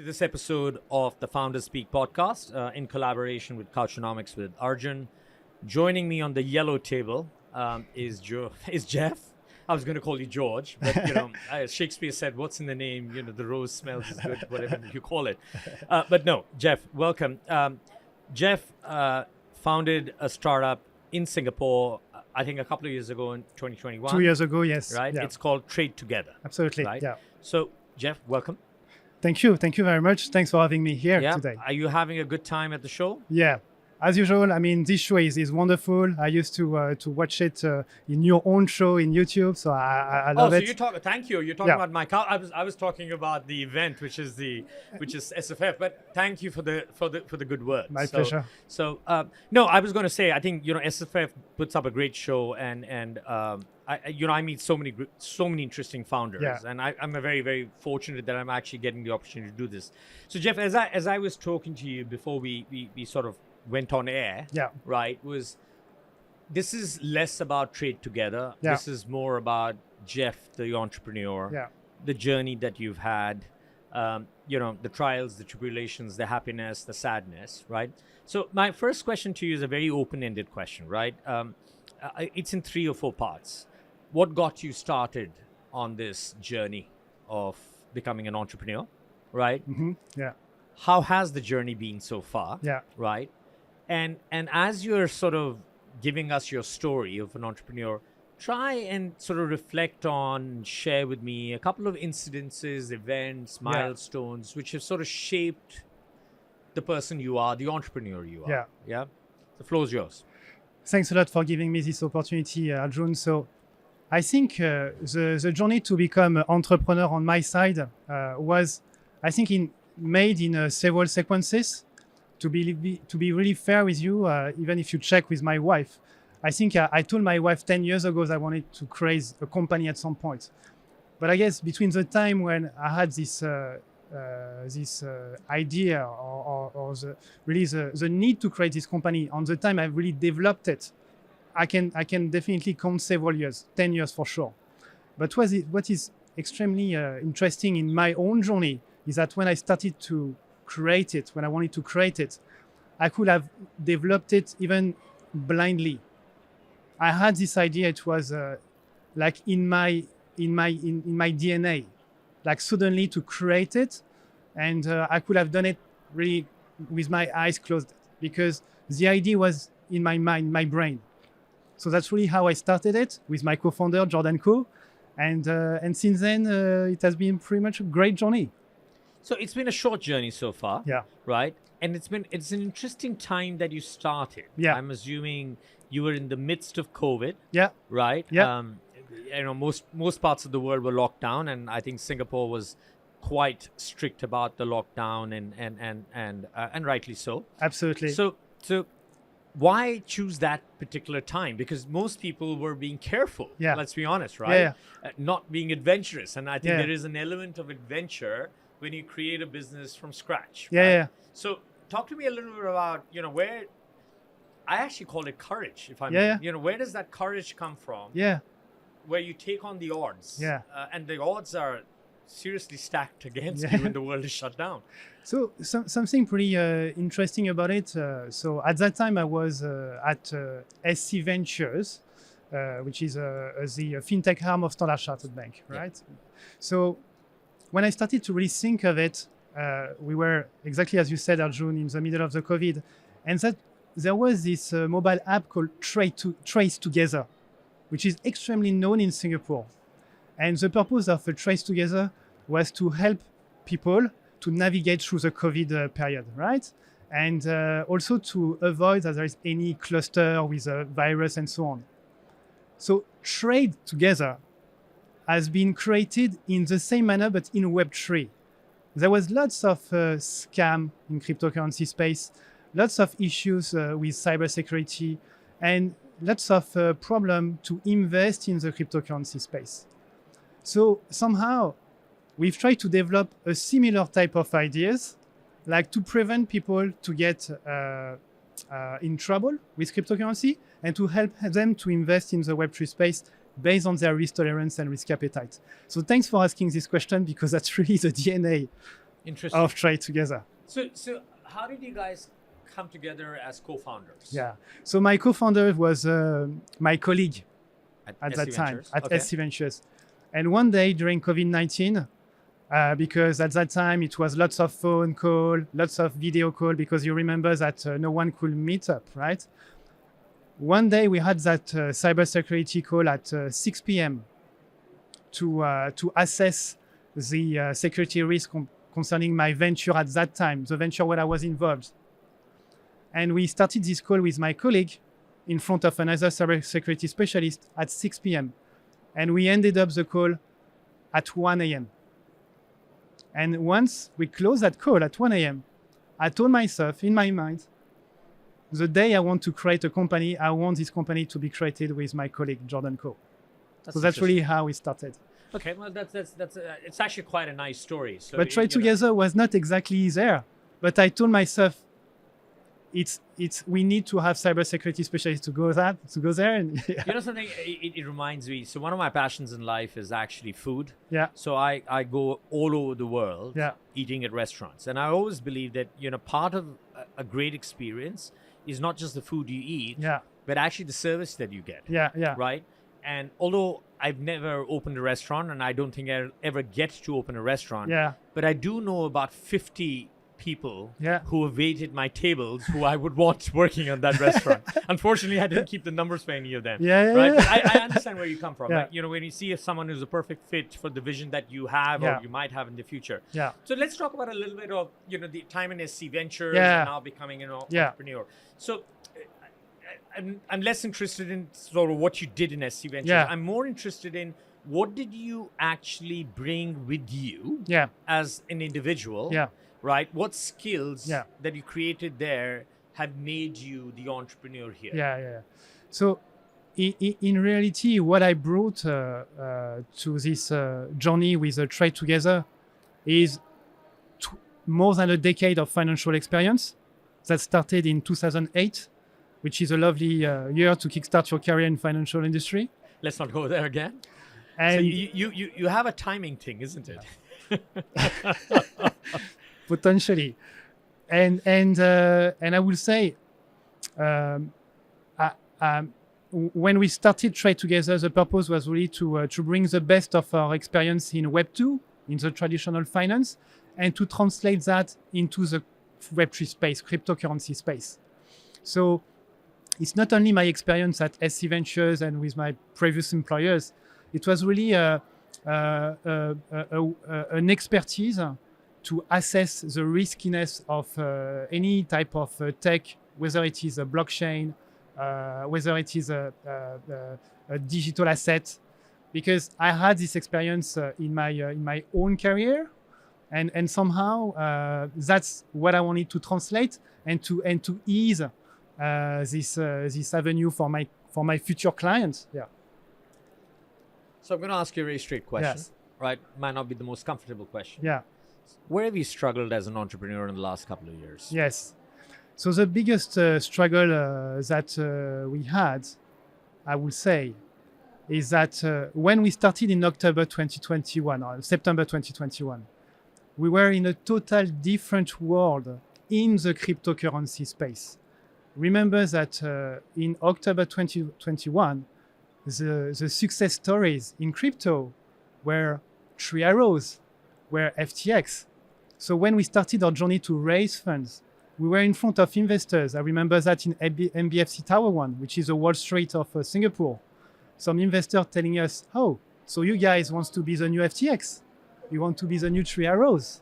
this episode of the Founders Speak podcast in collaboration with Couchonomics with Arjun. Joining me on the yellow table is Geoff. I was going to call you George, but as Shakespeare said, what's in the name? The rose smells is good, whatever you call it. But no, Geoff, welcome. Geoff founded a startup in Singapore, I think a couple of years ago in 2021. 2 years ago, yes. Right? Yeah. It's called TradeTogether. Absolutely, right? yeah. So, Geoff, welcome. Thank you very much. Thanks for having me here today. Are you having a good time at the show? Yeah, as usual. I mean, this show is wonderful. I used to watch it in your own show in YouTube, so I love it. Thank you. You're talking about my car. I was talking about the event, which is SFF. But thank you for the good words. My pleasure. So no, I was going to say, I think SFF puts up a great show, and I meet so many interesting founders, and I'm very, very fortunate that I'm actually getting the opportunity to do this. So Geoff, as I was talking to you before we sort of went on air, right, this is less about TradeTogether. Yeah. This is more about Geoff, the entrepreneur, the journey that you've had, the trials, the tribulations, the happiness, the sadness, right? So my first question to you is a very open-ended question, right? It's in 3 or 4 parts. What got you started on this journey of becoming an entrepreneur, right? Mm-hmm. Yeah. How has the journey been so far? Yeah. Right. And as you're sort of giving us your story of an entrepreneur, try and sort of reflect on, share with me a couple of incidences, events, milestones, which have sort of shaped the person you are, the entrepreneur you are. Yeah. Yeah. The floor is yours. Thanks a lot for giving me this opportunity, Arjun. So I think the journey to become an entrepreneur on my side was, I think, made in several sequences. To be really fair with you, even if you check with my wife, I think I told my wife 10 years ago that I wanted to create a company at some point. But I guess between the time when I had this idea or the need to create this company, on the time I really developed it, I can definitely count several years, 10 years for sure. But what is extremely interesting in my own journey is that when I started to create it, when I wanted to create it, I could have developed it even blindly. I had this idea. It was like in my DNA, like suddenly to create it, and I could have done it really with my eyes closed because the idea was in my mind, my brain. So that's really how I started it with my co-founder Jordan Co. And since then, it has been pretty much a great journey. So it's been a short journey so far, right? And it's an interesting time that you started. Yeah. I'm assuming you were in the midst of COVID. Yeah. Right. Yeah. Most parts of the world were locked down, and I think Singapore was quite strict about the lockdown, and rightly so. Absolutely. So why choose that particular time? Because most people were being careful. Yeah. Let's be honest, right? Yeah. Not being adventurous, and I think there is an element of adventure when you create a business from scratch. Right? Yeah. So talk to me a little bit about, where, I actually call it courage, if I may. Where does that courage come from? Yeah. Where you take on the odds. Yeah. And the odds are seriously stacked against you when the world is shut down. So something pretty interesting about it. So at that time I was at SC Ventures, which is the fintech arm of Standard Chartered Bank, right? Yeah. So when I started to really think of it, we were exactly as you said, Arjun, in the middle of the COVID, and that there was this mobile app called TradeTogether, which is extremely known in Singapore. And the purpose of TradeTogether was to help people to navigate through the COVID period, right? And also to avoid that there is any cluster with a virus and so on. So TradeTogether has been created in the same manner, but in Web3. There was lots of scam in cryptocurrency space, lots of issues with cybersecurity, and lots of problem to invest in the cryptocurrency space. So somehow we've tried to develop a similar type of ideas, like to prevent people to get in trouble with cryptocurrency and to help them to invest in the Web3 space based on their risk tolerance and risk appetite. So thanks for asking this question, because that's really the DNA Interesting. of TradeTogether. So how did you guys come together as co-founders? Yeah. So my co-founder was my colleague at SC that time Ventures? at Okay. SC Ventures. And one day during COVID-19, because at that time it was lots of phone call, lots of video call, because you remember that no one could meet up, right? One day we had that cybersecurity call at 6 p.m. to assess the security risk concerning my venture at that time, the venture where I was involved. And we started this call with my colleague in front of another cybersecurity specialist at 6 p.m. And we ended up the call at 1 a.m. And once we closed that call at 1 a.m., I told myself in my mind, the day I want to create a company, I want this company to be created with my colleague, Jordan Coe. So that's really how we started. Okay, well, that's it's actually quite a nice story. So But TradeTogether was not exactly there. But I told myself, we need to have cybersecurity specialists to go there. And You know something? It reminds me. So one of my passions in life is actually food. yeah, So I go all over the world Yeah. eating at restaurants, and I always believe that part of a great experience is not just the food you eat, yeah, but actually the service that you get. yeah. Right. And although I've never opened a restaurant, and I don't think I'll ever get to open a restaurant, Yeah. but I do know about 50 people Yeah. who have waited my tables who I would want working on that restaurant. Unfortunately, I didn't keep the numbers for any of them. Yeah, Right? yeah. But I understand where you come from. Yeah. Like, when you see someone who's a perfect fit for the vision that you have Yeah. or you might have in the future. Yeah. So let's talk about a little bit of the time in SC Ventures Yeah. and now becoming an Yeah. entrepreneur. So I'm less interested in sort of what you did in SC Ventures. Yeah. I'm more interested in what did you actually bring with you Yeah. as an individual, Yeah. right? What skills Yeah. that you created there have made you the entrepreneur here? Yeah. So, in reality, what I brought to this journey with TradeTogether is more than a decade of financial experience that started in 2008, which is a lovely year to kickstart your career in financial industry. Let's not go there again. And So you have a timing thing, isn't it? potentially, and I will say, when we started TradeTogether, the purpose was really to bring the best of our experience in Web 2, in the traditional finance, and to translate that into the Web3 space, cryptocurrency space. So it's not only my experience at SC Ventures and with my previous employers, it was really an expertise to assess the riskiness of any type of tech, whether it is a blockchain, whether it is a digital asset, because I had this experience in my own career, and somehow that's what I wanted to translate and to ease this avenue for my future clients. Yeah. So I'm going to ask you a very straight question, Yes. right? Might not be the most comfortable question. Yeah. Where have you struggled as an entrepreneur in the last couple of years? Yes. So the biggest struggle that we had, I would say, is that when we started in October 2021 or September 2021, we were in a total different world in the cryptocurrency space. Remember that in October 2021, the success stories in crypto were Three Arrows, were FTX. So when we started our journey to raise funds, we were in front of investors. I remember that in MBFC Tower 1, which is the Wall Street of Singapore. Some investors telling us, oh, so you guys want to be the new FTX? You want to be the new Three Arrows?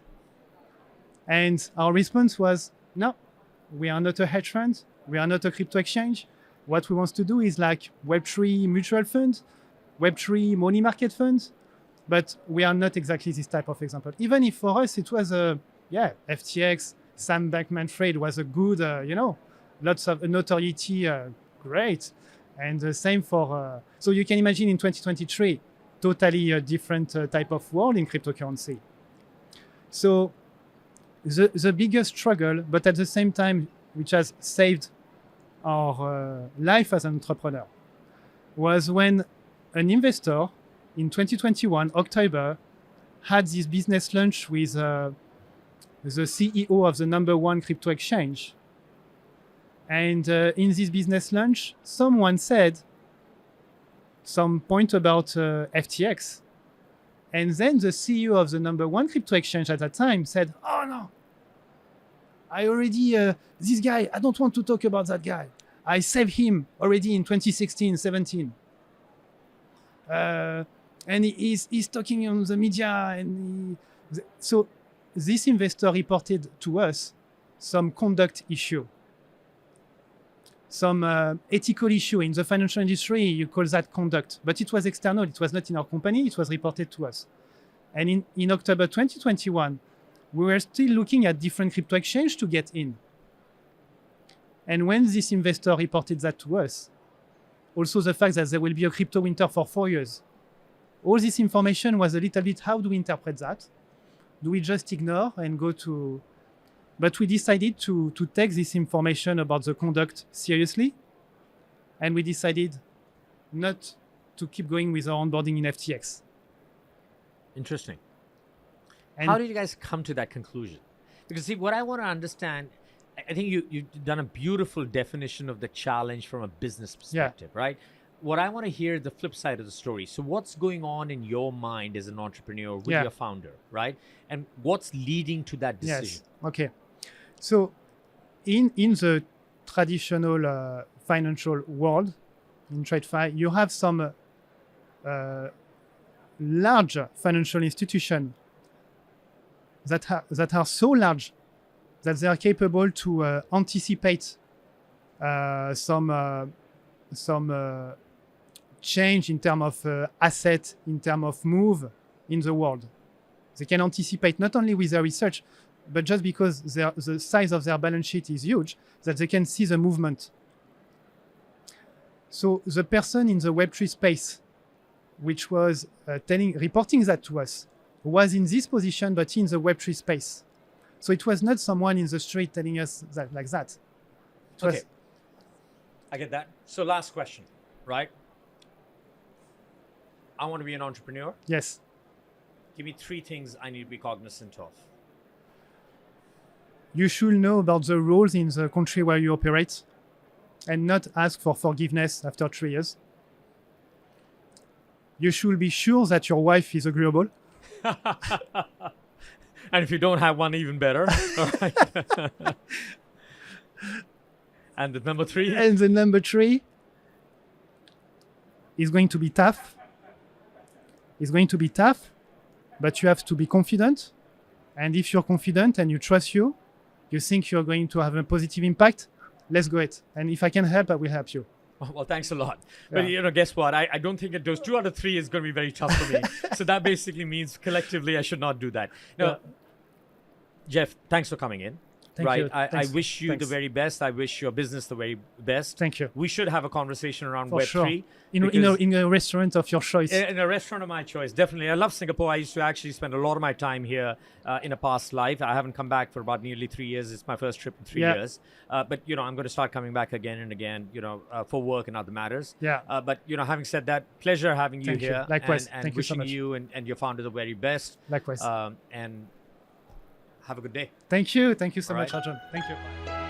And our response was, no, we are not a hedge fund. We are not a crypto exchange. What we want to do is like Web3 mutual funds, Web3 money market funds, but we are not exactly this type of example. Even if for us it was FTX, Sam Bankman-Fried was a good, lots of notoriety, great. And the same for, so you can imagine in 2023, totally a different type of world in cryptocurrency. So the biggest struggle, but at the same time, which has saved our life as an entrepreneur, was when an investor in 2021, October, had this business lunch with the CEO of the number one crypto exchange. And in this business lunch, someone said some point about FTX. And then the CEO of the number one crypto exchange at that time said, "Oh no, I already, this guy, I don't want to talk about that guy. I saved him already in 2016, 17. And he's talking on the media." So this investor reported to us some conduct issue, some ethical issue. In the financial industry, you call that conduct, but it was external. It was not in our company. It was reported to us. And in October 2021, we were still looking at different crypto exchanges to get in. And when this investor reported that to us, also the fact that there will be a crypto winter for 4 years, all this information was a little bit, how do we interpret that? Do we just ignore and go to... But we decided to take this information about the conduct seriously. And we decided not to keep going with our onboarding in FTX. Interesting. And how did you guys come to that conclusion? Because see, what I want to understand, I think you've done a beautiful definition of the challenge from a business perspective, right? What I want to hear is the flip side of the story. So what's going on in your mind as an entrepreneur with your founder, right? And what's leading to that decision? Yes. Okay. So in the traditional financial world, in TradeFi, you have some large financial institutions that are so large that they are capable to anticipate some change in terms of asset, in terms of move in the world. They can anticipate not only with their research, but just because the size of their balance sheet is huge, that they can see the movement. So the person in the Web3 space, which was reporting that to us, was in this position, but in the Web3 space. So it was not someone in the street telling us that like that. Okay, I get that. So last question, right? I want to be an entrepreneur. Yes. Give me 3 things I need to be cognizant of. You should know about the rules in the country where you operate and not ask for forgiveness after 3 years. You should be sure that your wife is agreeable. And if you don't have one, even better. All right. And the number 3? And the number 3 is going to be tough. It's going to be tough, but you have to be confident. And if you're confident and you trust you think you're going to have a positive impact, let's go it. And if I can help, I will help you. Well, thanks a lot. But guess what? I don't think that those 2 out of 3 is going to be very tough for me. So that basically means collectively I should not do that. Now, Geoff, thanks for coming in. Thank you. I wish you the very best. I wish your business the very best. Thank you. We should have a conversation around For Web3. Sure. In a restaurant of your choice. In a restaurant of my choice, definitely. I love Singapore. I used to actually spend a lot of my time here in a past life. I haven't come back for about nearly 3 years. It's my first trip in 3 years. But, I'm going to start coming back again and again, for work and other matters. But, having said that, pleasure having you here. Likewise. And Thank you so much. wishing you and your founder the very best. Likewise. And have a good day. Thank you. Thank you so All much, right. Arjun. Thank you.